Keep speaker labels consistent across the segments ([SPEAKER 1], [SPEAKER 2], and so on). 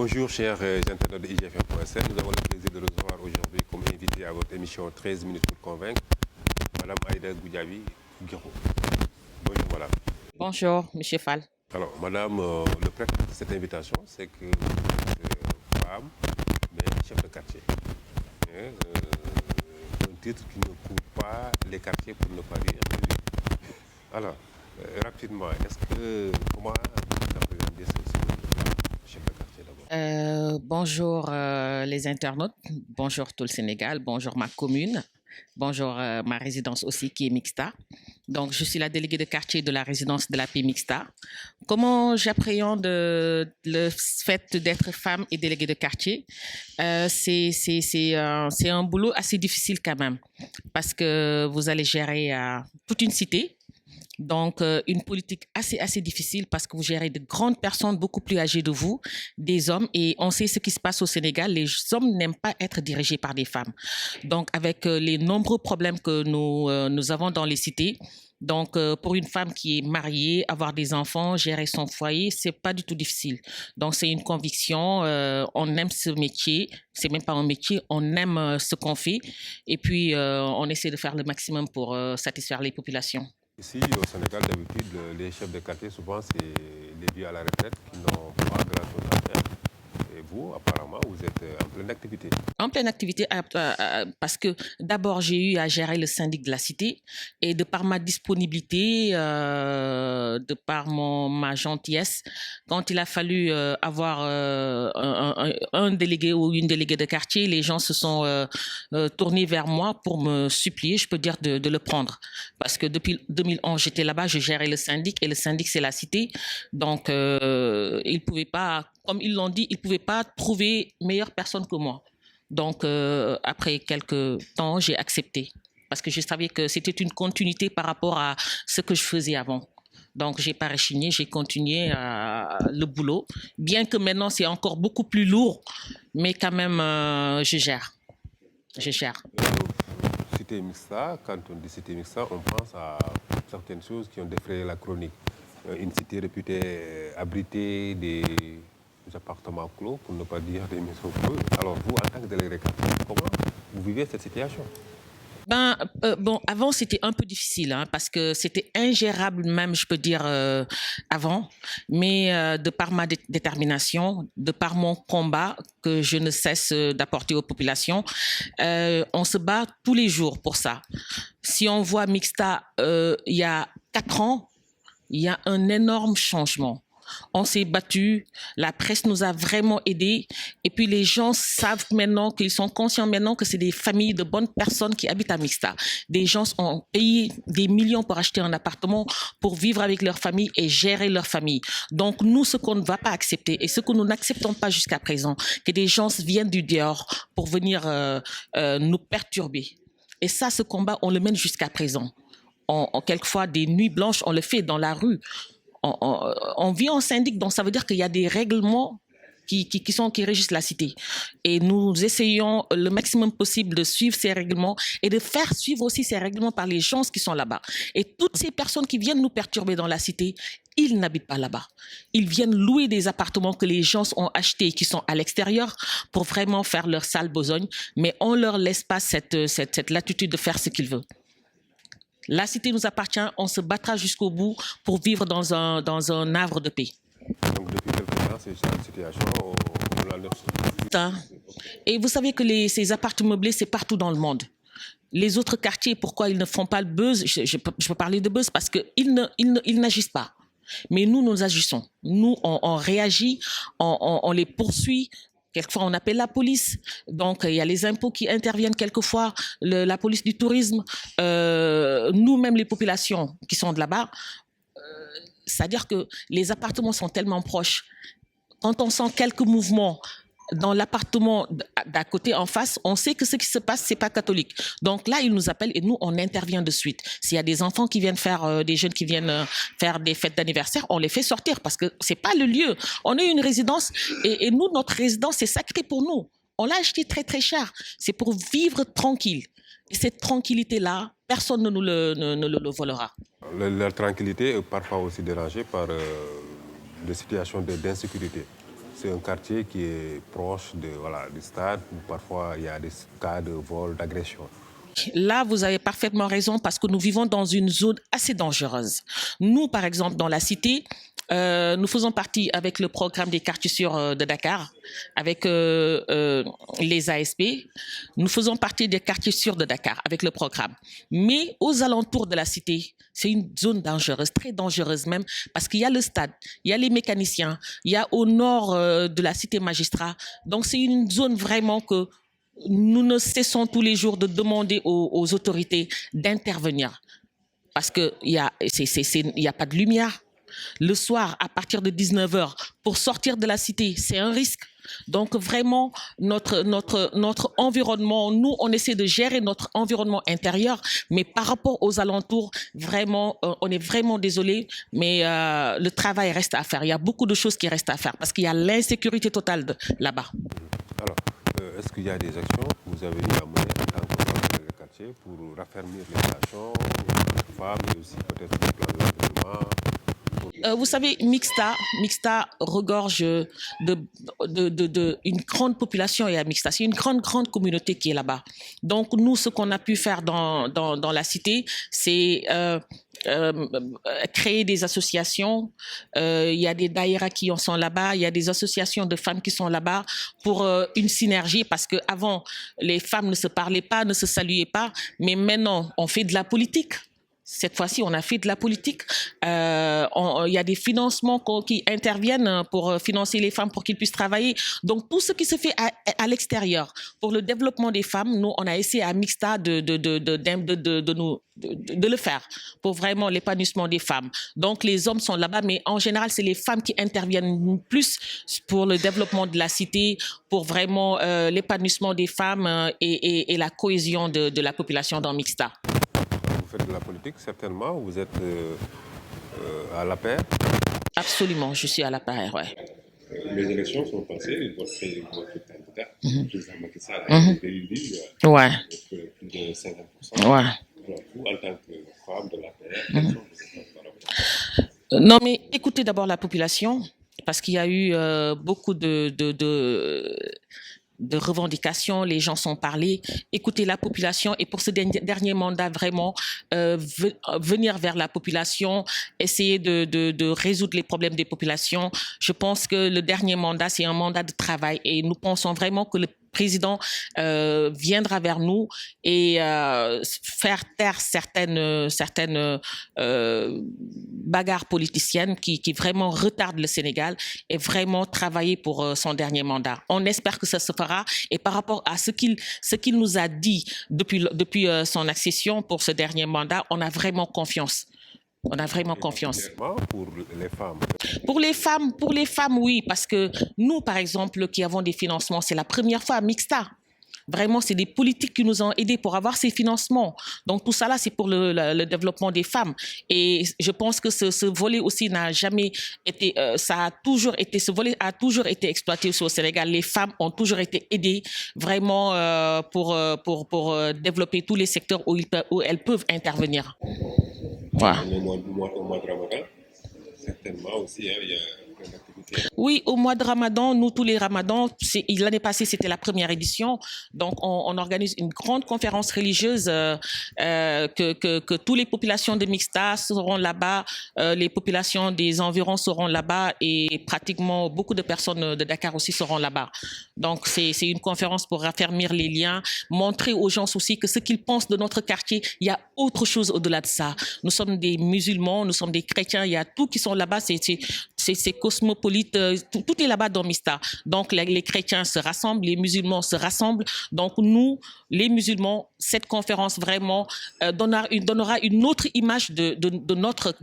[SPEAKER 1] Bonjour chers internautes de IGFM.sn. Nous avons le plaisir de recevoir aujourd'hui comme invité à votre émission 13 minutes pour convaincre, Madame Aïda Goudiaby Guiro. Bonjour madame.
[SPEAKER 2] Bonjour, Monsieur Fall.
[SPEAKER 1] Alors madame, le prétexte de cette invitation, c'est que vous êtes femme, mais chef de quartier. Un titre qui ne couvre pas les quartiers pour ne pas dire. Alors, rapidement, comment vous appréhendez ce chef de quartier d'abord?
[SPEAKER 2] Bonjour les internautes, bonjour tout le Sénégal, bonjour ma commune, bonjour ma résidence aussi qui est Mixta. Donc je suis la déléguée de quartier de la résidence de la paix Mixta. Comment j'appréhende le fait d'être femme et déléguée de quartier? C'est un boulot assez difficile quand même parce que vous allez gérer toute une cité. Donc, une politique assez difficile parce que vous gérez de grandes personnes beaucoup plus âgées de vous, des hommes, et on sait ce qui se passe au Sénégal, les hommes n'aiment pas être dirigés par des femmes. Donc, avec les nombreux problèmes que nous avons dans les cités, donc pour une femme qui est mariée, avoir des enfants, gérer son foyer, c'est pas du tout difficile. Donc, c'est une conviction, on aime ce métier, c'est même pas un métier, on aime ce qu'on fait, et puis on essaie de faire le maximum pour satisfaire les populations.
[SPEAKER 1] Ici, au Sénégal, d'habitude, les chefs de quartier, souvent, c'est les vieux à la retraite qui n'ont pas grand-chose à faire. Et vous, apparemment, vous êtes en pleine activité.
[SPEAKER 2] En pleine activité, parce que d'abord, j'ai eu à gérer le syndic de la cité et de par ma disponibilité, de par ma gentillesse, quand il a fallu avoir un délégué ou une déléguée de quartier, les gens se sont tournés vers moi pour me supplier, je peux dire, de le prendre. Parce que depuis 2011, j'étais là-bas, je gérais le syndic et le syndic, c'est la cité. Donc, ils ne pouvaient pas, comme ils l'ont dit, ils ne pouvaient pas trouver meilleure personne que moi. Donc, après quelques temps, j'ai accepté parce que je savais que c'était une continuité par rapport à ce que je faisais avant. Donc, j'ai pas rechigné, j'ai continué le boulot, bien que maintenant c'est encore beaucoup plus lourd, mais quand même, je gère. Je gère.
[SPEAKER 1] Cité Mixta, quand on dit cité Mixta, on pense à certaines choses qui ont défrayé la chronique. Une cité réputée abriter des appartements clos, pour ne pas dire des maisons closes. Alors vous, en tant que délégué, comment vous vivez cette situation?
[SPEAKER 2] Bon, avant c'était un peu difficile hein, parce que c'était ingérable même, je peux dire, avant. Mais de par ma détermination, de par mon combat que je ne cesse d'apporter aux populations, on se bat tous les jours pour ça. Si on voit Mixta il y a 4 ans, il y a un énorme changement. On s'est battu, la presse nous a vraiment aidés et puis les gens savent maintenant, qu'ils sont conscients maintenant que c'est des familles de bonnes personnes qui habitent à Mixta. Des gens ont payé des millions pour acheter un appartement, pour vivre avec leur famille et gérer leur famille. Donc nous, ce qu'on ne va pas accepter et ce que nous n'acceptons pas jusqu'à présent, que des gens viennent du dehors pour venir nous perturber. Et ça, ce combat, on le mène jusqu'à présent. Quelquefois, des nuits blanches, on le fait dans la rue. On vit en syndic, donc ça veut dire qu'il y a des règlements qui régissent la cité. Et nous essayons le maximum possible de suivre ces règlements et de faire suivre aussi ces règlements par les gens qui sont là-bas. Et toutes ces personnes qui viennent nous perturber dans la cité, ils n'habitent pas là-bas. Ils viennent louer des appartements que les gens ont achetés et qui sont à l'extérieur pour vraiment faire leur sale besogne, mais on ne leur laisse pas cette latitude de faire ce qu'ils veulent. La cité nous appartient, on se battra jusqu'au bout pour vivre dans un havre de paix.
[SPEAKER 1] Donc depuis quelques temps, c'est une situation
[SPEAKER 2] Et vous savez que ces appartements meublés, c'est partout dans le monde. Les autres quartiers, pourquoi ils ne font pas le buzz? Je peux parler de buzz parce qu'ils n'agissent pas. Mais nous agissons. Nous, on réagit, on les poursuit. Quelquefois, on appelle la police. Donc, il y a les impôts qui interviennent quelquefois, la police du tourisme, nous-mêmes, les populations qui sont de là-bas. C'est-à-dire que les appartements sont tellement proches. Quand on sent quelques mouvements dans l'appartement d'à côté en face, on sait que ce qui se passe, c'est pas catholique. Donc là, ils nous appellent et nous, on intervient de suite. S'il y a des enfants qui viennent faire, des jeunes qui viennent faire des fêtes d'anniversaire, on les fait sortir parce que c'est pas le lieu. On est une résidence et nous, notre résidence, c'est sacré pour nous. On l'a acheté très très cher. C'est pour vivre tranquille. Et cette tranquillité-là, personne ne nous le volera.
[SPEAKER 1] La tranquillité est parfois aussi dérangée par des situations d'insécurité. c'est un quartier qui est proche du stade où parfois il y a des cas de vol, d'agression.
[SPEAKER 2] Là, vous avez parfaitement raison parce que nous vivons dans une zone assez dangereuse. Nous, par exemple, dans la cité, nous faisons partie avec le programme des quartiers sûrs de Dakar, avec les ASP. Nous faisons partie des quartiers sûrs de Dakar avec le programme. Mais aux alentours de la cité, c'est une zone dangereuse, très dangereuse même, parce qu'il y a le stade, il y a les mécaniciens, il y a au nord de la cité magistrat. Donc c'est une zone vraiment que nous ne cessons tous les jours de demander aux autorités d'intervenir parce qu'il n'y a pas de lumière. Le soir, à partir de 19h, pour sortir de la cité, c'est un risque. Donc vraiment, notre environnement, nous, on essaie de gérer notre environnement intérieur, mais par rapport aux alentours, vraiment, on est vraiment désolé, mais le travail reste à faire. Il y a beaucoup de choses qui restent à faire parce qu'il y a l'insécurité totale là-bas.
[SPEAKER 1] Alors, est-ce qu'il y a des actions que vous avez eu à mener en tant que femme de quartier pour raffermir les relations entre femmes et aussi peut-être le plan de l'environnement?
[SPEAKER 2] Vous savez, Mixta regorge une grande population et à Mixta. C'est une grande communauté qui est là-bas. Donc, nous, ce qu'on a pu faire dans la cité, c'est créer des associations. Il y a des daïras qui en sont là-bas. Il y a des associations de femmes qui sont là-bas pour une synergie parce qu'avant, les femmes ne se parlaient pas, ne se saluaient pas. Mais maintenant, on fait de la politique. Cette fois-ci, on a fait de la politique. Il y a des financements qui interviennent pour financer les femmes pour qu'ils puissent travailler. Donc, tout ce qui se fait à l'extérieur pour le développement des femmes, nous, on a essayé à Mixta de le faire pour vraiment l'épanouissement des femmes. Donc, les hommes sont là-bas, mais en général, c'est les femmes qui interviennent plus pour le développement de la cité, pour vraiment l'épanouissement des femmes et la cohésion de la population dans Mixta.
[SPEAKER 1] Vous faites de la politique, certainement. Vous êtes à l'APR.
[SPEAKER 2] Absolument, je suis à l'APR, ouais.
[SPEAKER 1] Les élections sont passées, votre candidat, le président Macky Sall, a été élu
[SPEAKER 2] ouais.
[SPEAKER 1] Plus de 50%.
[SPEAKER 2] Ouais.
[SPEAKER 1] Alors, vous, en tant que femme de l'APR, quelles sont vos attentes?
[SPEAKER 2] Non, mais écoutez d'abord la population, parce qu'il y a eu beaucoup de revendications, les gens sont parlés, écouter la population et pour ce dernier mandat vraiment venir vers la population, essayer de résoudre les problèmes des populations. Je pense que le dernier mandat, c'est un mandat de travail et nous pensons vraiment que le président viendra vers nous et faire taire certaines bagarres politiciennes qui vraiment retardent le Sénégal et vraiment travailler pour son dernier mandat. On espère que ça se fera et par rapport à ce qu'il nous a dit depuis son accession pour ce dernier mandat, on a vraiment confiance. On a vraiment confiance.
[SPEAKER 1] Pour les femmes?
[SPEAKER 2] Pour les femmes, oui, parce que nous, par exemple, qui avons des financements, c'est la première fois à Mixta. Vraiment, c'est des politiques qui nous ont aidés pour avoir ces financements. Donc, tout ça là, c'est pour le développement des femmes. Et je pense que ce volet aussi n'a jamais été, ce volet a toujours été exploité au Sénégal. Les femmes ont toujours été aidées vraiment pour développer tous les secteurs où elles peuvent intervenir. Voilà.
[SPEAKER 1] Au mois de Ramadan, certainement aussi, il y a plein d'activités.
[SPEAKER 2] Oui, au mois de Ramadan, nous, tous les Ramadans, l'année passée, c'était la première édition. Donc, on organise une grande conférence religieuse que toutes les populations de Mixta seront là-bas, les populations des environs seront là-bas et pratiquement beaucoup de personnes de Dakar aussi seront là-bas. Donc, c'est une conférence pour raffermir les liens, montrer aux gens aussi que ce qu'ils pensent de notre quartier, il y a autre chose au-delà de ça. Nous sommes des musulmans, nous sommes des chrétiens, il y a tout qui sont là-bas, c'est cosmopolite, tout est là-bas dans Mixta. Donc, les chrétiens se rassemblent, les musulmans se rassemblent. Donc, nous, les musulmans, cette conférence vraiment donnera une autre image de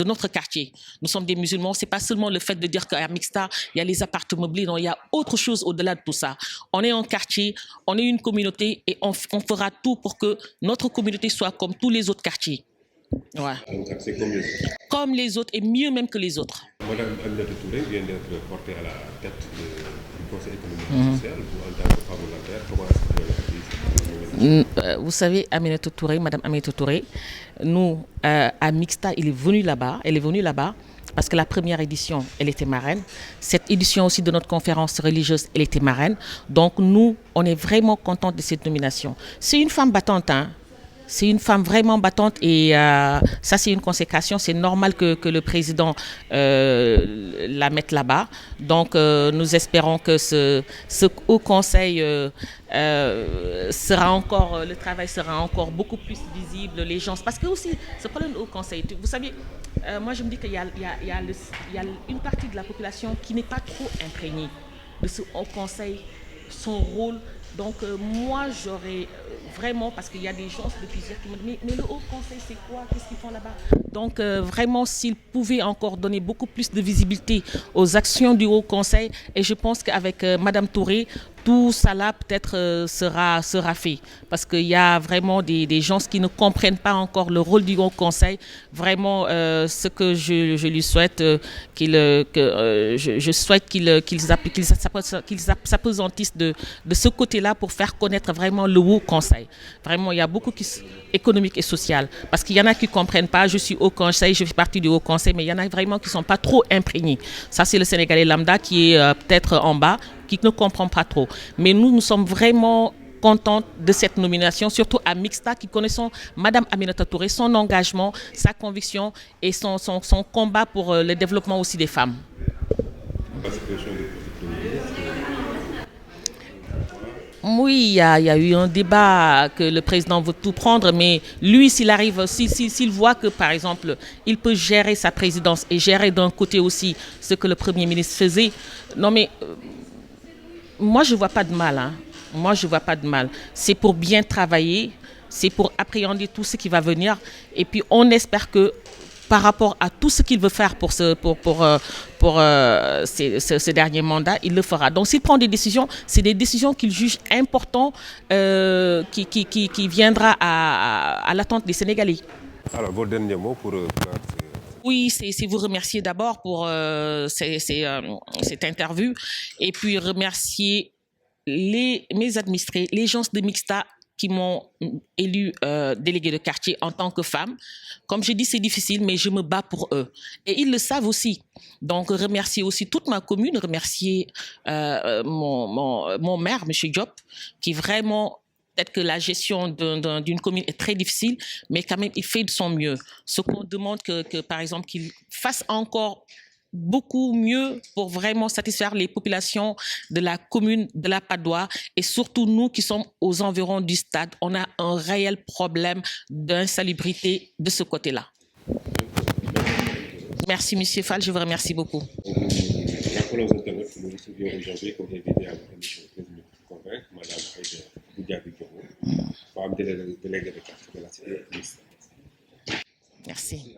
[SPEAKER 2] notre quartier. Nous sommes des musulmans, c'est pas seulement le fait de dire qu'à Mixta, il y a les appartements meublés, non, il y a autre chose au-delà de tout ça. On est un quartier, on est une communauté et on fera tout pour que notre communauté soit comme tous les autres quartiers. Ouais.
[SPEAKER 1] Donc, c'est comme les autres.
[SPEAKER 2] Comme les autres et mieux même que les autres.
[SPEAKER 1] Madame Aminata Touré vient d'être portée à la tête du Conseil économique et social. Vous, en tant que femme de l'APR, comment est-ce que vous avez
[SPEAKER 2] vous savez, Aminata Touré, Madame Aminata Touré, nous, à Mixta, elle est venue là-bas parce que la première édition, elle était marraine. Cette édition aussi de notre conférence religieuse, elle était marraine. Donc nous, on est vraiment contents de cette nomination. C'est une femme battante, hein. C'est une femme vraiment battante et ça, c'est une consécration. C'est normal que le président la mette là-bas. Donc, nous espérons que ce haut conseil sera encore, le travail sera encore beaucoup plus visible. Les gens, parce que aussi, ce problème du haut conseil, vous savez, moi, je me dis qu'il y a une partie de la population qui n'est pas trop imprégnée de ce haut conseil, son rôle. Donc moi j'aurais vraiment, parce qu'il y a des gens depuis hier qui me disent mais le haut conseil c'est quoi, qu'est-ce qu'ils font là-bas? Donc vraiment s'ils pouvaient encore donner beaucoup plus de visibilité aux actions du haut conseil, et je pense qu'avec Madame Touré, tout ça là peut-être sera fait, parce qu'il y a vraiment des gens qui ne comprennent pas encore le rôle du haut conseil. Vraiment ce que je lui souhaite, je souhaite qu'ils s'appesantissent de ce côté-là pour faire connaître vraiment le haut conseil. Vraiment, il y a beaucoup économique et social, parce qu'il y en a qui ne comprennent pas. Je suis au conseil, je fais partie du haut conseil, mais il y en a vraiment qui ne sont pas trop imprégnés. Ça, c'est le Sénégalais lambda qui est peut-être en bas, qui ne comprend pas trop. Mais nous sommes vraiment contente de cette nomination, surtout à Mixta, qui connaissons Madame Aminata Touré, son engagement, sa conviction et son combat pour le développement aussi des femmes. Oui, il y a eu un débat que le président veut tout prendre, mais lui, s'il arrive, s'il voit que, par exemple, il peut gérer sa présidence et gérer d'un côté aussi ce que le Premier ministre faisait, non mais moi, je ne vois pas de mal. Hein. Moi, je ne vois pas de mal. C'est pour bien travailler, c'est pour appréhender tout ce qui va venir. Et puis, on espère que par rapport à tout ce qu'il veut faire pour ce dernier mandat, il le fera. Donc, s'il prend des décisions, c'est des décisions qu'il juge importantes, qui viendra à l'attente des Sénégalais.
[SPEAKER 1] Alors, vos derniers mots pour...
[SPEAKER 2] Oui, c'est vous remercier d'abord pour cette interview, et puis remercier mes administrés, les gens de Mixta qui m'ont élu délégué de quartier en tant que femme. Comme je dis, c'est difficile, mais je me bats pour eux. Et ils le savent aussi. Donc, remercier aussi toute ma commune, remercier mon maire, M. Diop, qui vraiment... Peut-être que la gestion d'une commune est très difficile, mais quand même, il fait de son mieux. Ce qu'on demande que, par exemple, qu'il fasse encore beaucoup mieux pour vraiment satisfaire les populations de la commune de la Padoue, et surtout nous qui sommes aux environs du stade, on a un réel problème d'insalubrité de ce côté-là. Merci, M. Fall, je vous remercie beaucoup.
[SPEAKER 3] Rappelons aux internautes que nous recevions aujourd'hui comme invité à notre émission Convaincre, Mme Aïda Goudiaby Dioro, femme déléguée de quartier de la cité.
[SPEAKER 2] Merci.